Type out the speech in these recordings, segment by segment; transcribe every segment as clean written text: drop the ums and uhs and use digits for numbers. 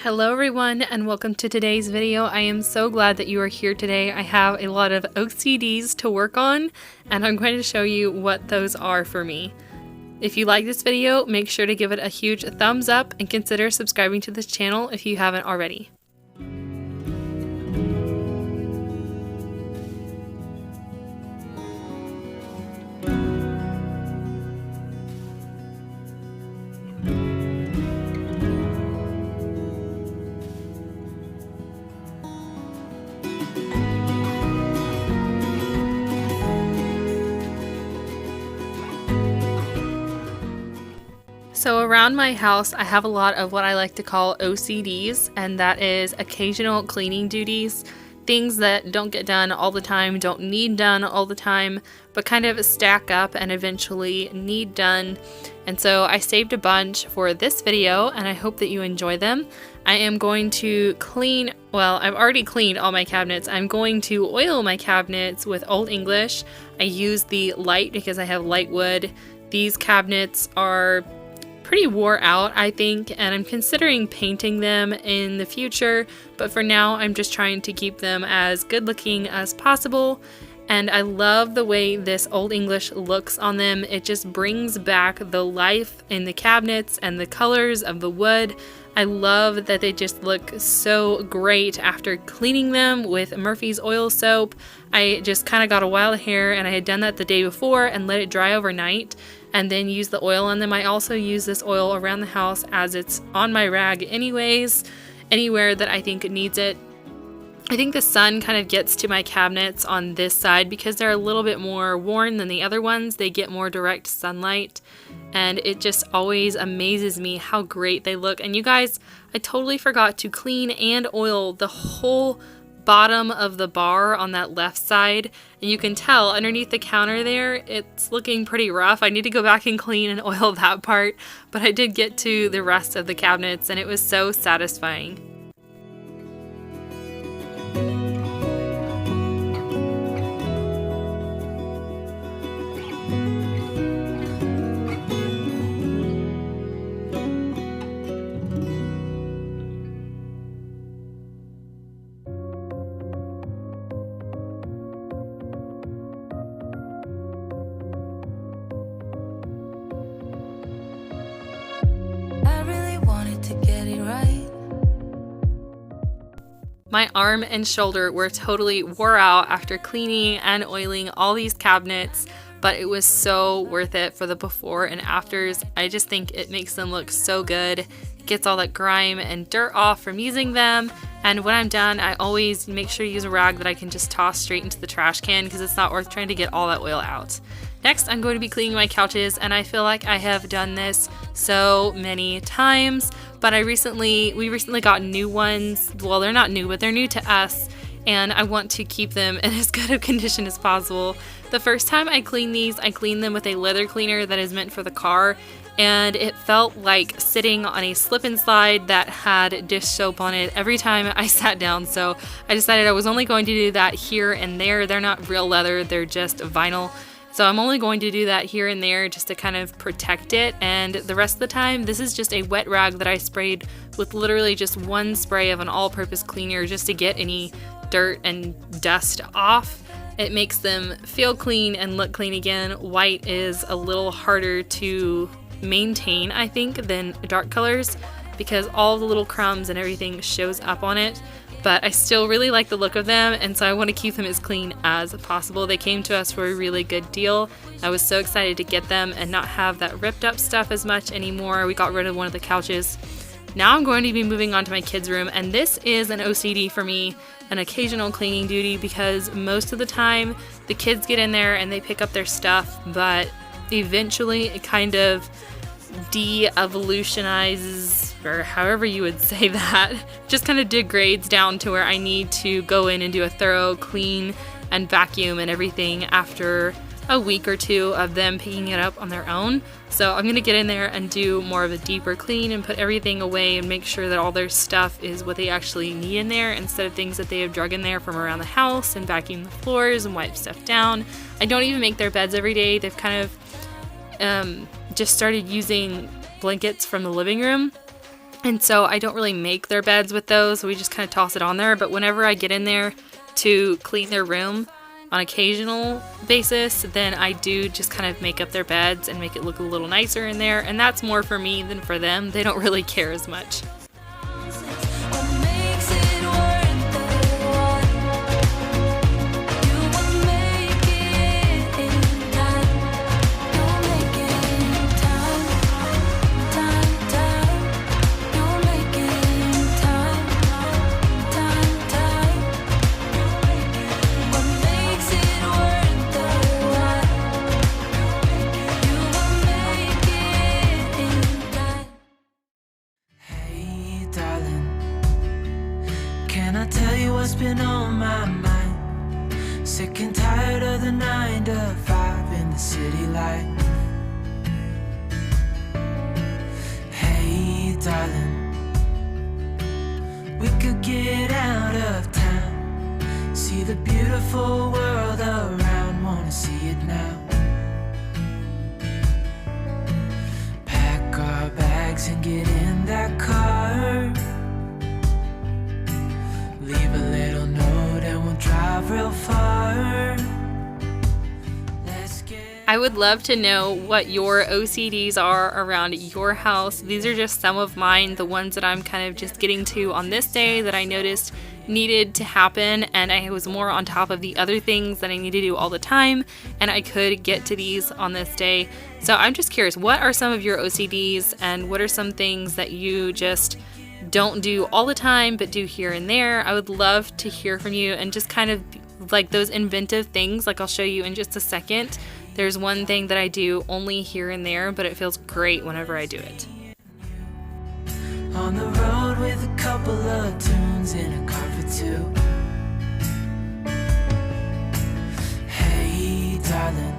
Hello everyone and welcome to today's video. I am so glad that you are here today. I have a lot of OCDs to work on and I'm going to show you what those are for me. If you like this video, make sure to give it a huge thumbs up and consider subscribing to this channel if you haven't already. So around my house, I have a lot of what I like to call OCDs, and that is occasional cleaning duties. Things that don't get done all the time, don't need done all the time, but kind of stack up and eventually need done. And so I saved a bunch for this video, and I hope that you enjoy them. I am going to clean, well, I've already cleaned all my cabinets. I'm going to oil my cabinets with Old English. I use the light because I have light wood. These cabinets are pretty wore out, I think, and I'm considering painting them in the future, but for now I'm just trying to keep them as good looking as possible. And I love the way this Old English looks on them. It just brings back the life in the cabinets and the colors of the wood. I love that they just look so great after cleaning them with Murphy's oil soap. I just kind of got a wild hair and I had done that the day before and let it dry overnight and then use the oil on them. I also use this oil around the house as it's on my rag anyways, anywhere that I think it needs it. I think the sun kind of gets to my cabinets on this side because they're a little bit more worn than the other ones. They get more direct sunlight and it just always amazes me how great they look. And you guys, I totally forgot to clean and oil the whole bottom of the bar on that left side, and you can tell underneath the counter there it's looking pretty rough. I need to go back and clean and oil that part, but I did get to the rest of the cabinets and it was so satisfying. My arm and shoulder were totally wore out after cleaning and oiling all these cabinets, but it was so worth it for the before and afters. I just think it makes them look so good. It gets all that grime and dirt off from using them, and when I'm done, I always make sure to use a rag that I can just toss straight into the trash can because it's not worth trying to get all that oil out. Next, I'm going to be cleaning my couches, and I feel like I have done this so many times, but we recently got new ones. Well, they're not new, but they're new to us, and I want to keep them in as good of condition as possible. The first time I cleaned these, I cleaned them with a leather cleaner that is meant for the car, and it felt like sitting on a slip and slide that had dish soap on it every time I sat down, so I decided I was only going to do that here and there. They're not real leather, they're just vinyl. So I'm only going to do that here and there just to kind of protect it, and the rest of the time this is just a wet rag that I sprayed with literally just one spray of an all-purpose cleaner just to get any dirt and dust off. It makes them feel clean and look clean again. White is a little harder to maintain, I think, than dark colors because all the little crumbs and everything shows up on it. But I still really like the look of them, and so I want to keep them as clean as possible. They came to us for a really good deal. I was so excited to get them and not have that ripped up stuff as much anymore. We got rid of one of the couches. Now I'm going to be moving on to my kids' room, and this is an OCD for me, an occasional cleaning duty, because most of the time the kids get in there and they pick up their stuff, but eventually it kind of de-evolutionizes, or however you would say that, just kind of degrades down to where I need to go in and do a thorough clean and vacuum and everything after a week or two of them picking it up on their own. So I'm gonna get in there and do more of a deeper clean and put everything away and make sure that all their stuff is what they actually need in there instead of things that they have drug in there from around the house, and vacuum the floors and wipe stuff down. I don't even make their beds every day. They've kind of just started using blankets from the living room And so I don't really make their beds with those. We just kind of toss it on there. But whenever I get in there to clean their room on occasional basis, then I do just kind of make up their beds and make it look a little nicer in there. And that's more for me than for them. They don't really care as much. Been on my mind, sick and tired of the 9 to 5 in the city life. Hey darling, we could get out of town, see the beautiful world around, wanna see it now. Pack our bags and get in that car, leave a little note and we'll drive real far. I would love to know what your OCDs are around your house. These are just some of mine, the ones that I'm kind of just getting to on this day that I noticed needed to happen, and I was more on top of the other things that I need to do all the time, and I could get to these on this day. So I'm just curious, what are some of your OCDs, and what are some things that you just don't do all the time but do here and there? I would love to hear from you, and just kind of like those inventive things, like I'll show you in just a second. There's one thing that I do only here and there, but it feels great whenever I do it. On the road with a couple of tunes in a car for two. Hey darling,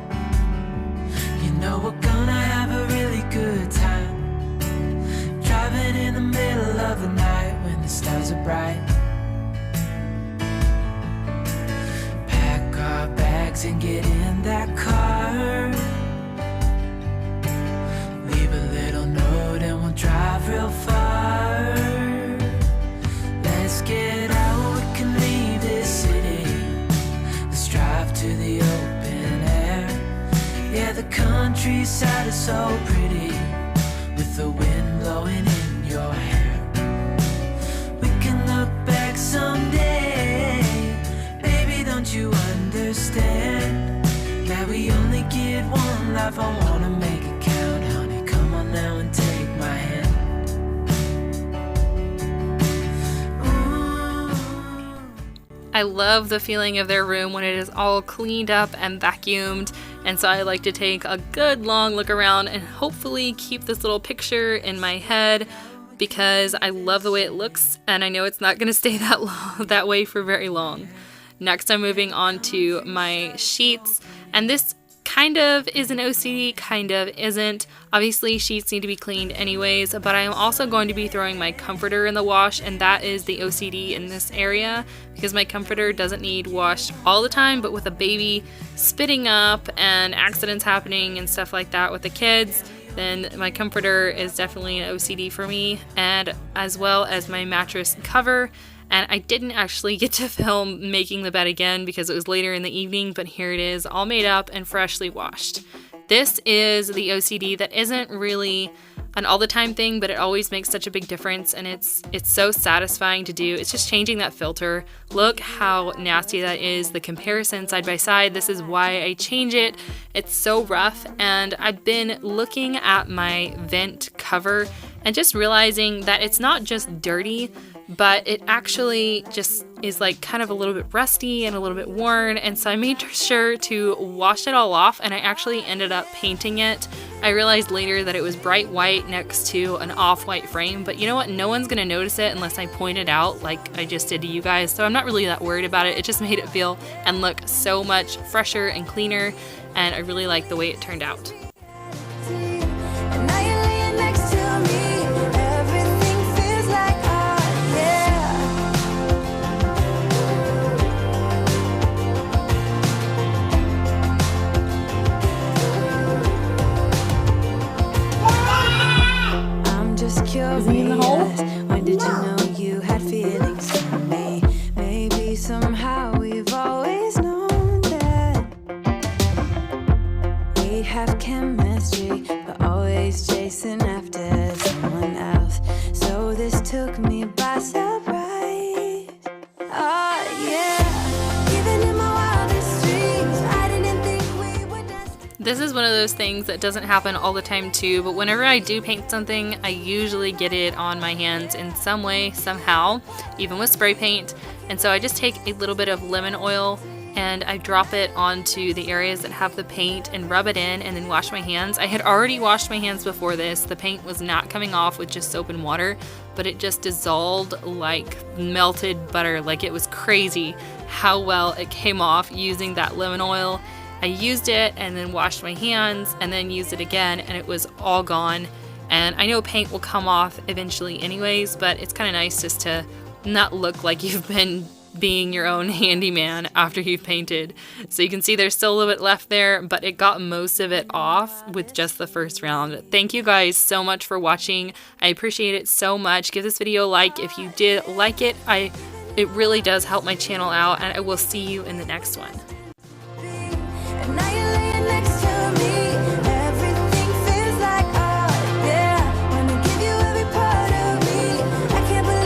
you know we're gonna have a really good time, driving in the middle of the night when the stars are bright. Pack our bags and get in that car, leave a little note and we'll drive real far. Let's get out, we can leave this city, let's drive to the open air. Yeah, the countryside is so pretty, with the wind blowing in your hair. We can look back someday, baby, don't you understand that we only get one life? I wanna make it count, honey, come on now and take my hand. I love the feeling of their room when it is all cleaned up and vacuumed, and so I like to take a good long look around and hopefully keep this little picture in my head, because I love the way it looks, and I know it's not going to stay that way for very long. Next, I'm moving on to my sheets, and this kind of is an OCD, kind of isn't. Obviously, sheets need to be cleaned anyways, but I am also going to be throwing my comforter in the wash, and that is the OCD in this area, because my comforter doesn't need washed all the time, but with a baby spitting up and accidents happening and stuff like that with the kids, then my comforter is definitely an OCD for me, and as well as my mattress cover. And I didn't actually get to film making the bed again because it was later in the evening, but here it is, all made up and freshly washed. This is the OCD that isn't really an all the time thing, but it always makes such a big difference, and it's so satisfying to do. It's just changing that filter. Look how nasty that is, the comparison side by side. This is why I change it. It's so rough, and I've been looking at my vent cover and just realizing that it's not just dirty, but it actually just is like kind of a little bit rusty and a little bit worn, and so I made sure to wash it all off, and I actually ended up painting it. I realized later that it was bright white next to an off-white frame, but you know what? No one's gonna notice it unless I point it out like I just did to you guys, so I'm not really that worried about it. It just made it feel and look so much fresher and cleaner, and I really like the way it turned out. Is he in the hole? have chemistry, but always chasing after someone else. So this took me by surprise. Oh yeah, even in my wildest dreams, I didn't think we were destined. This is one of those things that doesn't happen all the time too, but whenever I do paint something, I usually get it on my hands in some way, somehow, even with spray paint. And so I just take a little bit of lemon oil and I drop it onto the areas that have the paint and rub it in and then wash my hands. I had already washed my hands before this. The paint was not coming off with just soap and water, but it just dissolved like melted butter. Like, it was crazy how well it came off using that lemon oil. I used it and then washed my hands and then used it again, and it was all gone. And I know paint will come off eventually anyways, but it's kind of nice just to not look like you've been being your own handyman after you've painted. So you can see there's still a little bit left there, but it got most of it off with just the first round. Thank you guys so much for watching. I appreciate it so much. Give this video a like if you did like it. It really does help my channel out, and I will see you in the next one.